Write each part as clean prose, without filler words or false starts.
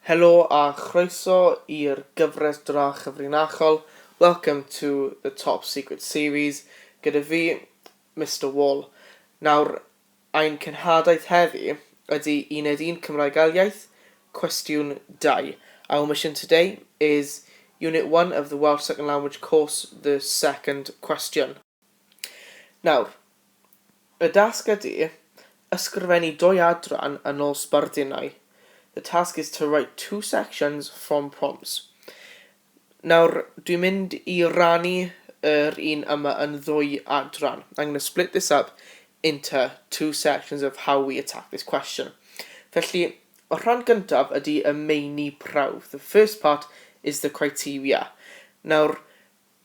Helo a chroeso i'r gyfres drach cyfrinachol. Welcome to the Top Secret Series. Gyda fi, Mr Wall. Nawr, ein cynhadaeth heddi ydy Uned Cymraeg iaith, Cwestiwn 2. Our mission today is Unit 1 of the Welsh Second Language course, the second question. Nawr, y dasg ydy ysgrifennu 2 adran yn ôl sbardinau. The task is to write 2 sections from prompts. Nawr, dwi'n mynd I rannu yr un yma yn 2 adran. I'm going to split this up into 2 sections of how we attack this question. Felly, y rhan gyntaf ydy y meini prawf. The first part is the criteria. Nawr,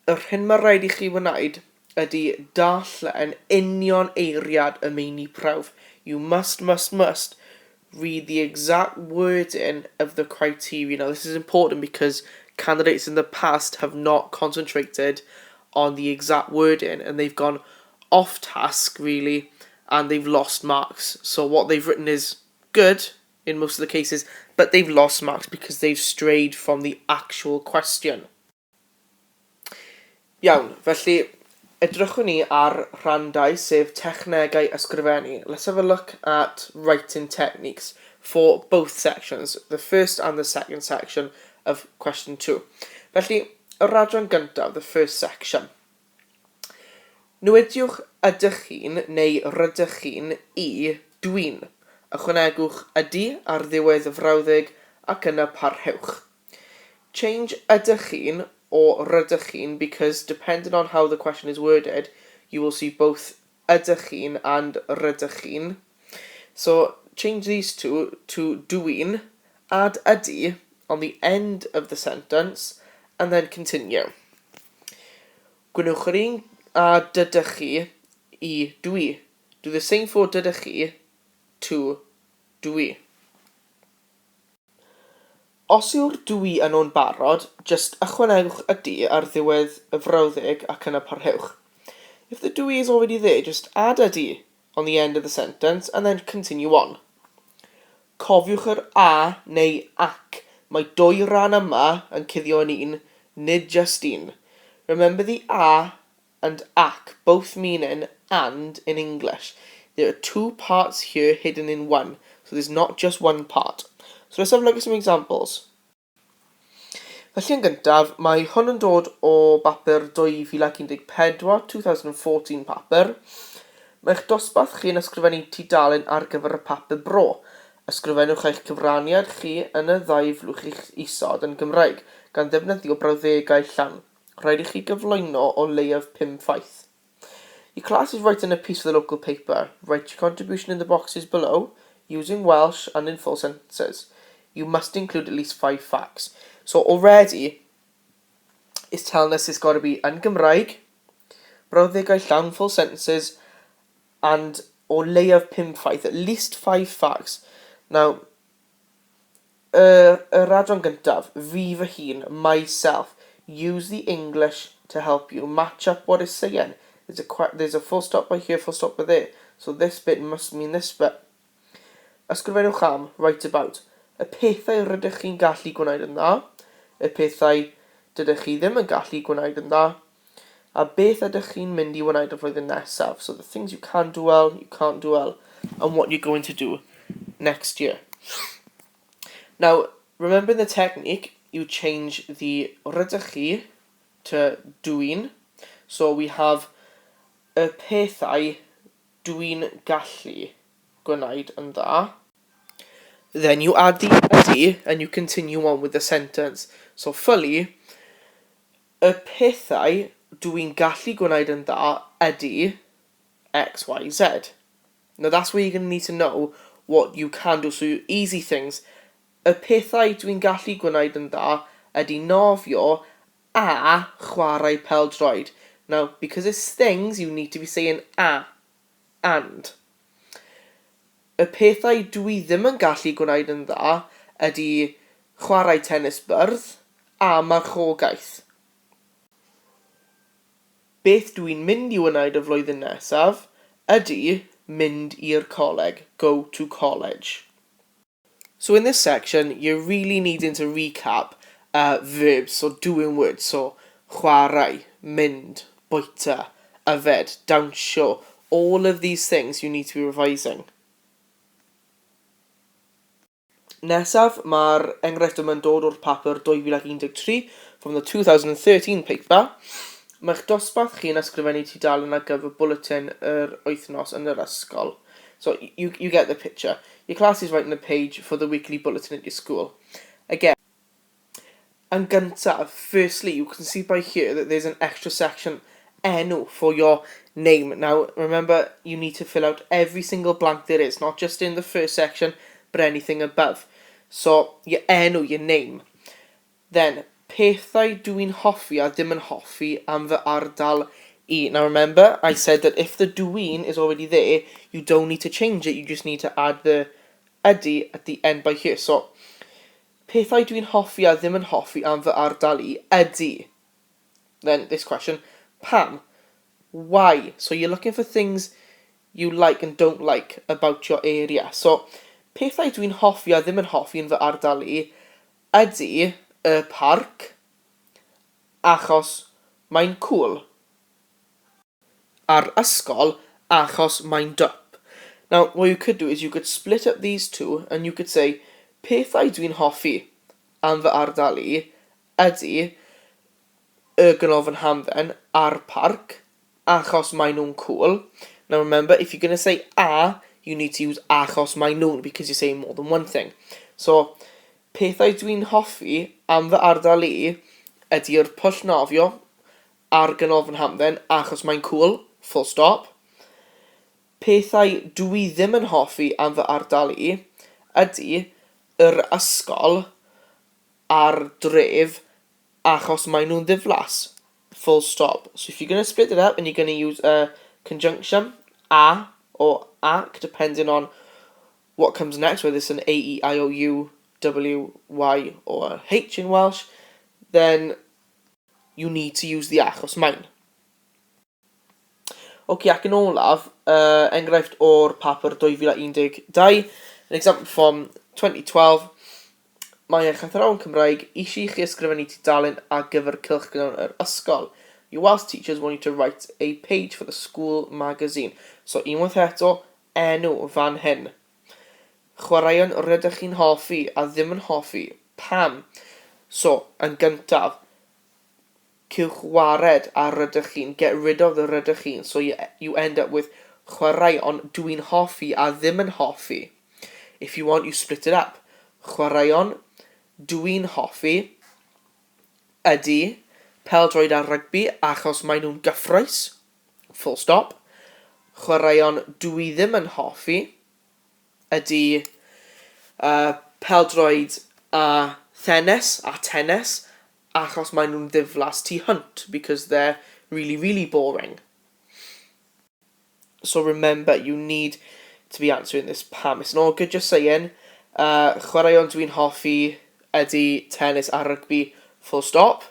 yr hyn mae rhaid I chi wneud ydy darllen union eiriad y meini prawf. You must read the exact wording of the criteria. Now, this is important because candidates in the past have not concentrated on the exact wording and they've gone off task, really, and they've lost marks. So what they've written is good in most of the cases, but they've lost marks because they've strayed from the actual question. Iawn, felly, edrychwn ni ar rhan 2, sef technegau ysgrifennu. Let's have a look at writing techniques for both sections, the first and the second section of question 2. Felly, y radran gyntaf, the first section. Newidiwch ydych chi'n neu rydych chi'n I dwi'n. Ychwanegwch ydy ar ddiwedd y frawddeg ac yna parhewch. Change ydych chi'n or rydych chi'n because depending on how the question is worded, you will see both ydych chi'n and rydych chi'n. So change these two to dwi'n, add ydy on the end of the sentence, and then continue. Gwnewch yr un a dydych chi I dwi. Do the same for dydych chi to dwi. Os yw'r dwi yn o'n barod, just ychwanegwch ydy ar ddiwedd y frawddeg ac yna parhewch. If the dwi is already there, just add ydy on the end of the sentence and then continue on. Cofiwch yr a neu ac. Mae 2 rhan yma yn cuddio yn un, nid just un. Remember the a and ac both meaning and in English. There are 2 parts here hidden in one, so there's not just one part. So let's have a look at some examples. Felly yn gyntaf, mae hwn yn dod o bapur 2014, 2014 papur. Mae'ch dosbarth chi'n ysgrifennu tudalen ar gyfer y papur bro. Ysgrifennwch eich cyfraniad chi yn y 2 flwch i'ch isod yn Gymraeg, gan ddefnyddio brawddegau llawn. Rhaid I chi gyflwyno o leiaf 5 ffaith. Your class is writing a piece for the local paper. Write your contribution in the boxes below, using Welsh and in full sentences. You must include at least 5 facts. So already, it's telling us it's got to be yn Gymraeg, brawddegau llawn, full sentences, and o leiaf 5 ffaith, at least 5 facts. Now, y radron gyntaf, fi fy hun, myself, use the English to help you match up what it's saying. There's a full stop by here, full stop by there. So this bit must mean this bit. Ysgrifennwch am, write about. Y pethau rydych chi'n gallu gwneud yn dda, y pethau dydych chi ddim yn gallu gwneud yn dda, a beth ydych chi'n mynd I wneud y flwyddyn nesaf. So the things you can do well, you can't do well, and what you're going to do next year. Now, remember the technique, you change the rydych chi to dwi'n. So we have y pethau dwi'n gallu gwneud yn dda. Then you add the ydy and you continue on with the sentence. So fully, y pethau dwi'n gallu gwneud yn dda ydy X, Y, Z. Now that's where you're going to need to know what you can do. So easy things. Y pethau dwi'n gallu gwneud yn dda ydy nofio a chwarae pêl-droed. Now, because it's things, you need to be saying a, and. Y pethau dwi ddim yn gallu gwneud yn dda ydy chwarae tennis byrdd a marchogaeth. Beth dwi'n mynd I wneud y flwyddyn nesaf ydy mynd i'r coleg, go to college. So in this section, you're really needing to recap verbs, so doing words, so chwarae, mynd, bwyta, yfed, dawnsio, all of these things you need to be revising. Nesaf, mae'r enghraifft yma'n dod o'r papur 2013 from the 2013 paper. Mae'ch dosbarth chi'n ysgrifennu tudalen ar gyfer bwletin yr wythnos yn yr ysgol. So you get the picture. Your class is writing a page for the weekly bulletin at your school. Again, yn gyntaf, firstly, you can see by here that there's an extra section, enw, for your name. Now, remember, you need to fill out every single blank there is, not just in the first section, but anything above. So, your enw, your name. Then, pethau dwi'n hoffi a ddim yn hoffi am fy ardal I. Now remember, I said that if the dwi'n is already there, you don't need to change it, you just need to add the ydy at the end by here. So, pethau dwi'n hoffi a ddim yn hoffi am fy ardal I ydy. Then this question, pam? Why? So you're looking for things you like and don't like about your area. So, pethau dwi'n hoffi a ddim yn hoffi yn fy ardal I ydy y parc, achos mae'n cool. A'r ysgol, achos mae'n dwp. Now, what you could do is you could split up these two and you could say, pethau dwi'n hoffi am fy ardal I ydy y ganolfan hamdden a'r parc, achos mae nhw'n cool. Now remember, if you're going to say a, you need to use achos mae nhw'n because you're saying more than one thing. So, pethau dwi'n hoffi am fy ardal I ydy'r pwll nofio ar ganolfan hamdden achos mae'n cool, full stop. Pethau dwi ddim yn hoffi am fy ardal I ydy yr ysgol a'r dref achos mae nhw'n ddiflas, full stop. So if you're going to split it up and you're going to use a conjunction, a or ac, depending on what comes next, whether it's an A, E, I, O, U, W, Y or a H in Welsh, then you need to use the achos mae'n. Okay, ac yn olaf, enghraifft o'r papur 2012, an example from 2012, mae eich athrawon Cymraeg eisiau chi ysgrifennu tudalen ar gyfer cylchgrawn yr ysgol. Your Welsh teachers want you to write a page for the school magazine. So, unwaith eto, enw fan hyn. Chwaraeon rydych chi'n hoffi a ddim yn hoffi. Pam? So, yn gyntaf, cywch wared a rydych chi'n. Get rid of the rydych chi'n. So, you end up with chwaraeon dwi'n hoffi a ddim yn hoffi. If you want, you split it up. Chwaraeon dwi'n hoffi ydy pêl-droed a rygbi achos maen nhw'n gyffrous. Full stop. Chwaraeon dwi ddim yn hoffi ydy pêl-droed a tennis achos maen nhw'n ddiflas tu hwnt because they're really, really boring. So remember, you need to be answering this pam. It's not good just saying chwaraeon dwi'n hoffi ydy tennis a rugby, full stop,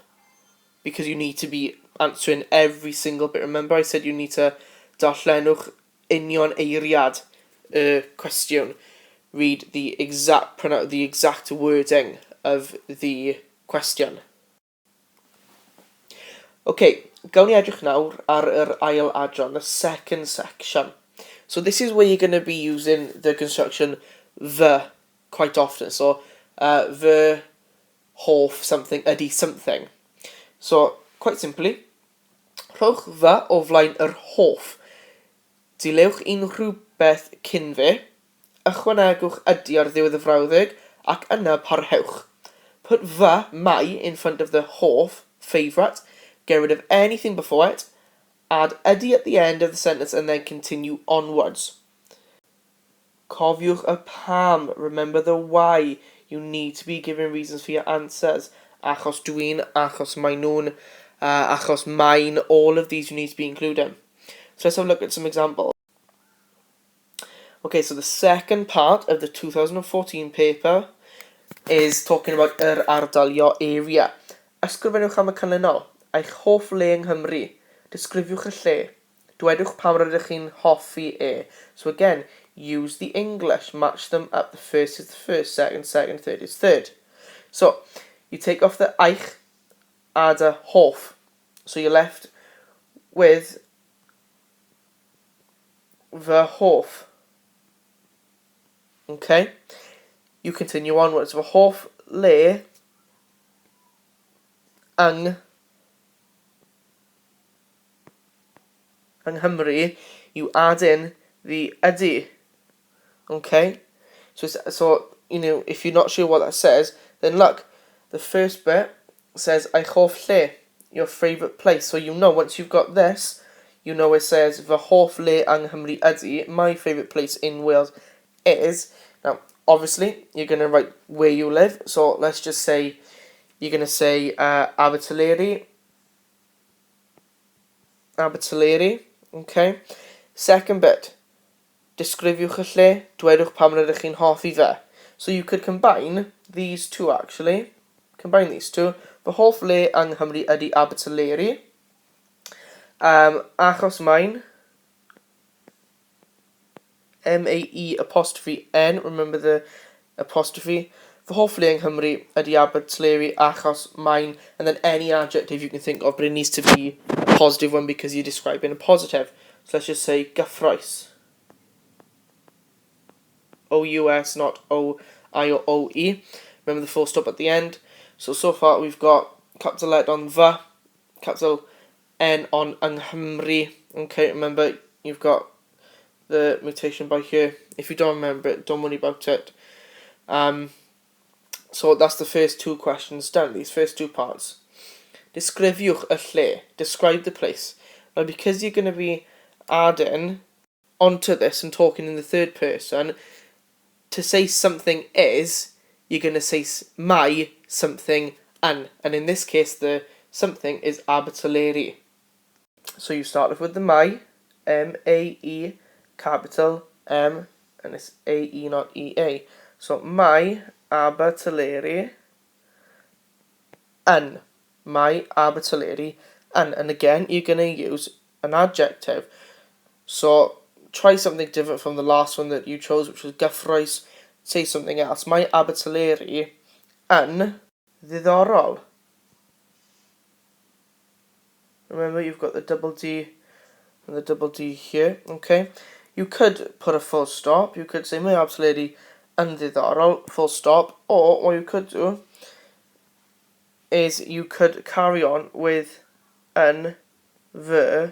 because you need to be answering every single bit. Remember, I said you need to darllenwch union eiriad y cwestiwn. Read the exact wording of the question. Okay, gawn ni edrych nawr ar yr ail adran, the second section. So this is where you're going to be using the construction the quite often. So the hoff something, ydy something. So, quite simply, rhowch fy o flaen yr hoff. Dilewch unrhyw beth cyn fe, ychwanegwch ydy ar ddiwedd y frawddeg, ac yna parhewch. Put fy, my, in front of the hoff, favourite, get rid of anything before it, add ydy at the end of the sentence and then continue onwards. Cofiwch y pam, remember the why. You need to be giving reasons for your answers. Achos dwi'n, achos maen nhw'n, achos maen, all of these you need to be including. So let's have a look at some examples. Okay, so the second part of the 2014 paper is talking about yr ardal, your area. Ysgrifennwch am y canlynol. Eich hoff le yng Nghymru. Disgrifiwch y lle. Dwedwch pam rydych chi'n hoffi e. So again, use the English. Match them up. The first is the first, second, third is third. So, you take off the iaith, add a hoff. So you're left with the hoff. Okay? You continue onwards. The hoff le yng Nghymru, you add in the ydy. Okay? So if you're not sure what that says, then look, the first bit says eich hoff lle, your favourite place. So once you've got this, it says fy hoff lle yng Nghymru ydy, my favourite place in Wales is. Now, obviously, you're going to write where you live. So let's just say you're going to say Aberteileri. Okay? Second bit, disgrifiwch y lle, dwedwch pam rydych chi'n hoffi fe. So you could combine these two actually. Combine these two. Fy hoff le yng Nghymru ydy Aberteileri. Achos mae'n M-A-E apostrophe N. Remember the apostrophe. Fy hoff le yng Nghymru ydy Aberteileri achos mae'n, and then any adjective you can think of, but it needs to be a positive one because you're describing a positive. So let's just say gyffrous. O-U-S, not O-I or O-E. Remember the full stop at the end. So far we've got capital L on fy, capital N on yng Nghymru. Okay, remember you've got the mutation by here. If you don't remember it, don't worry about it. So that's the first two questions done, these first two parts. Disgrifiwch y lle, describe the place. Now because you're going to be adding onto this and talking in the third person, to say something is, you're going to say mae something yn. And in this case, the something is Aberteileri. So you start off with the mae, M-A-E, capital M, and it's A-E, not E-A. So mae Aberteileri yn. Mae Aberteileri yn. And again, you're going to use an adjective. So try something different from the last one that you chose, which was gyffrous. Say something else. Mae Aberteileri yn ddiddorol. Remember, you've got the double D and the double D here. Okay. You could put a full stop. You could say mae Aberteileri yn ddiddorol, full stop. Or what you could do is you could carry on with yn fy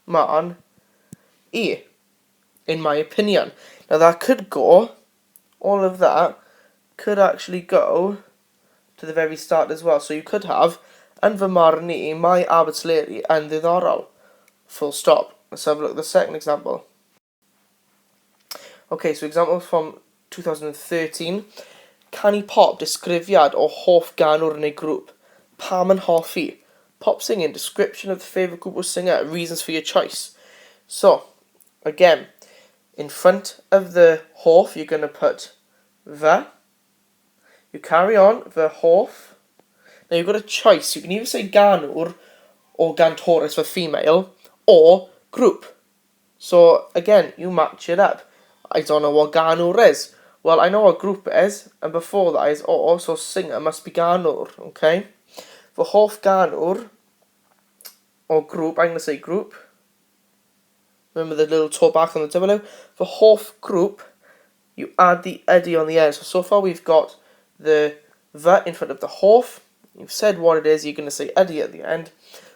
man I, in my opinion. Now that could go, all of that could actually go to the very start as well. So you could have yn fy marn I, mae Aberteileri yn ddiddorol, full stop. Let's have a look at the second example. Okay, so example from 2013. Canu pop, disgrifiad o hoff ganwr neu grŵp. Pam yn hoffi? Pop singing, description of the favourite group or singer, reasons for your choice. So, again, in front of the hoff, you're going to put fy. You carry on, fy hoff. Now you've got a choice. You can either say ganwr or gantorus for female, or group. So, again, you match it up. I don't know what ganwr is. Well, I know what group is, and before that is or, so singer must be ganwr, okay? For hoff ganwr, or group, I'm going to say group. Remember the little toe back on the W? For hoff group, you add the ydy on the end. So far we've got the fy in front of the hoff. You've said what it is, you're going to say ydy at the end.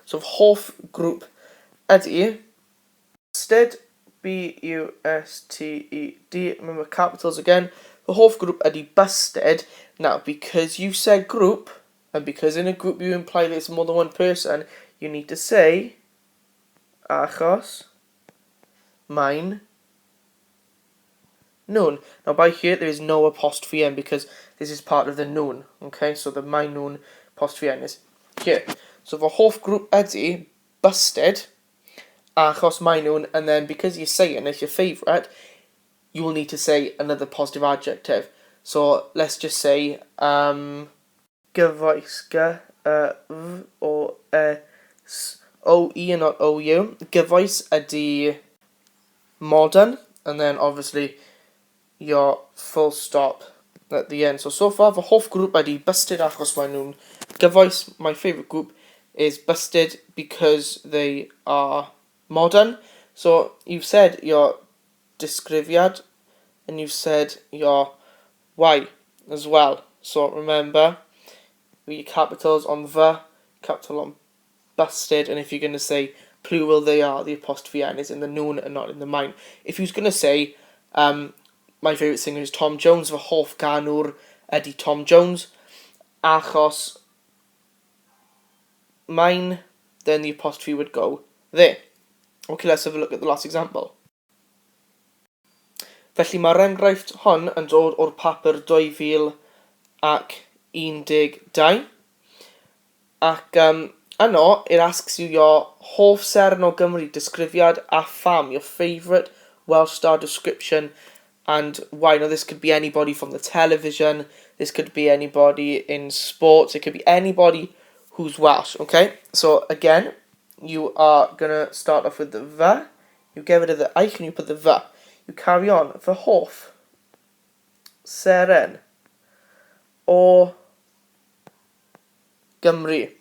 So hoff group ydy. Busted, B-U-S-T-E-D. Remember capitals again. The hoff group ydy busted. Now, because you said group, and because in a group you imply that it's more than one person, you need to say achos mae'n known. Now by here there is no apostrophe n because this is part of the known. Okay, so the mae'n known apostrophe n is here. So the hoff group ydy busted achos mae'n known, and then because you're saying it's your favourite, you will need to say another positive adjective. So let's just say gyfoes, O-E and not O-U. Gyfoes ydy modern, and then obviously your full stop at the end. So far fy hoff grŵp wedi busted achos maen nhw'n gyfoes. My favourite group is busted because they are modern. So you've said your disgrifiad and you've said your why as well. So remember, your capitals on the, capital on busted, and if you're going to say plural they are, the apostrophe n is in the noon and not in the mine. If you're going to say my favourite singer is Tom Jones, fy hoff ganwr ydy Tom Jones, achos mine, then the apostrophe would go there. Okay, let's have a look at the last example. Felly mae'r enghraifft hon yn dod o'r papur 2012 ac yno it asks you your hoff seren o Gymru disgrifiad a pham, your favourite Welsh star description and why. Now this could be anybody from the television, this could be anybody in sports, it could be anybody who's Welsh, okay? So again, you are going to start off with the the, you get rid of the eich and you put the the. You carry on, fy hoff seren o Gymru.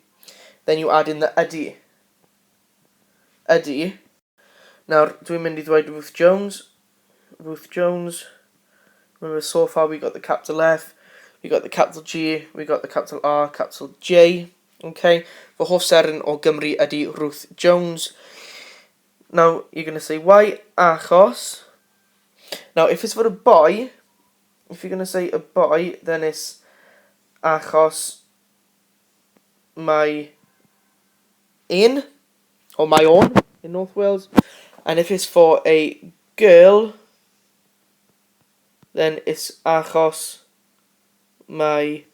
Then you add in the ydy. Ydy. Now, dwi'n mynd I ddweud Ruth Jones. Ruth Jones. Remember, so far we got the capital F, we got the capital G, we got the capital R, capital J. Okay, fy hoff seren o Gymru ydy Ruth Jones. Now, you're going to say why? Achos. Now, if it's for a boy, if you're going to say a boy, then it's achos my un, or my own in North Wales. And if it's for a girl, then it's achos my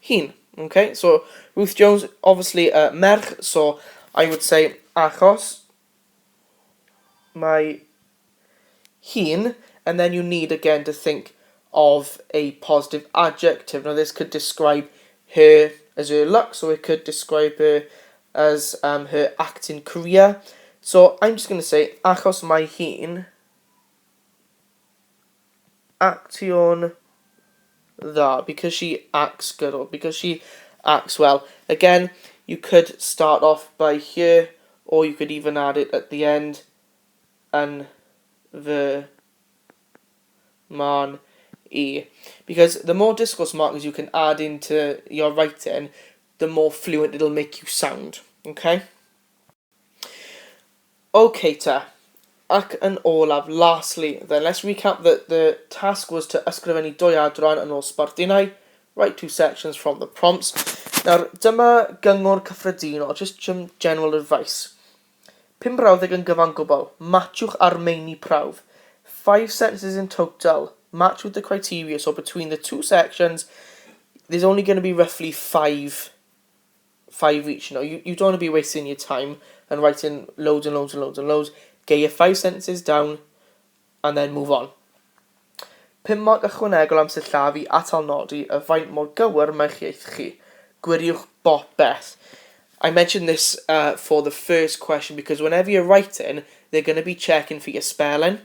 hun. Okay, so Ruth Jones, obviously merch, so I would say achos my hun, and then you need again to think of a positive adjective. Now this could describe her as her look, so it could describe her as her acting career. So I'm just going to say achos mai hun action dda, because she acts good or because she acts well. Again, you could start off by here, or you could even add it at the end, and the man e, because the more discourse markers you can add into your writing, the more fluent it'll make you sound. Okay? Okay ta. Ac yn olaf, lastly, then let's recap that the task was to ysgrifennu dwy adran yn ôl sbarthinau, write 2 sections from the prompts. Nawr, dyma gyngor cyffredinol, just some general advice. 5 brawddeg yn gyfan gwbl, matchwch ar meini prawf. 5 sentences in total, match with the criteria, so between the 2 sections, there's only going to be roughly 5 each. You don't want to be wasting your time and writing loads and loads and loads and loads. Get your 5 sentences down and then move on. 5 marc ychwanegol am sillafu atal nodi y faint mor gywir mae'ch iaith chi. Gwiriwch bopeth. I mentioned this for the first question because whenever you're writing, they're going to be checking for your spelling,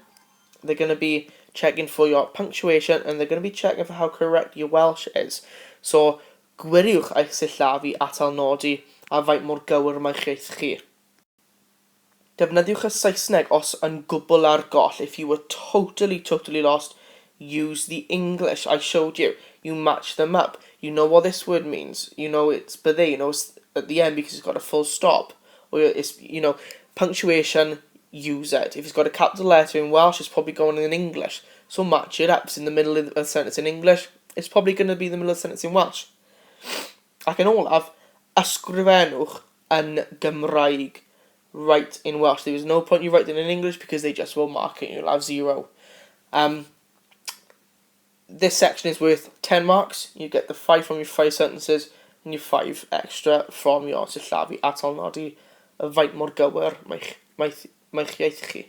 they're going to be checking for your punctuation, and they're going to be checking for how correct your Welsh is. So, gwiriwch eich sillafu atal nodi a faint mor gywir mae'ch iaith chi. Defnyddiwch y Saesneg os yn gwbl ar goll. If you were totally lost, use the English I showed you. You match them up. You know what this word means. You know it's bydde. You know it's at the end because it's got a full stop. Or it's, punctuation, use it. If it's got a capital letter in Welsh, it's probably going in English. So match it up. It's in the middle of the sentence in English. It's probably going to be the middle of the sentence in Welsh. Ac yn olaf, ysgrifennwch yn Gymraeg. Write in Welsh. There is no point you writing in English because they just will mark it. You'll have 0. This section is worth 10 marks. You get the 5 from your 5 sentences and your 5 extra from your sillafu atal nodi y faint mor gywir mae'ch iaith chi.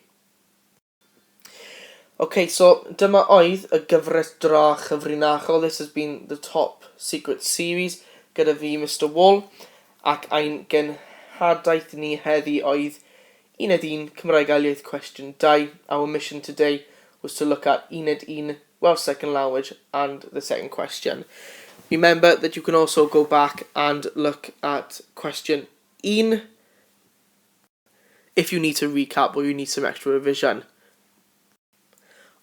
Okay, so dyma oedd y gyfres dra chyfrinachol. This has been the top secret series gyda fi, Mr Wall, ac ein genhadaeth ni heddi oedd Uned 1, Cymraeg a iaith Cwestiwn 2. Our mission today was to look at Uned 1, Welsh Second Language, and the second question. Remember that you can also go back and look at question 1 if you need to recap or you need some extra revision.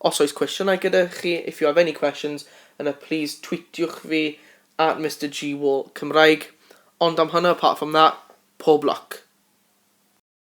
Os oes cwestiynau gyda chi, if you have any questions, yna please tweetiwch fi at Mr G Wall Cymraeg. Ond am hynny, apart from that, pob luck.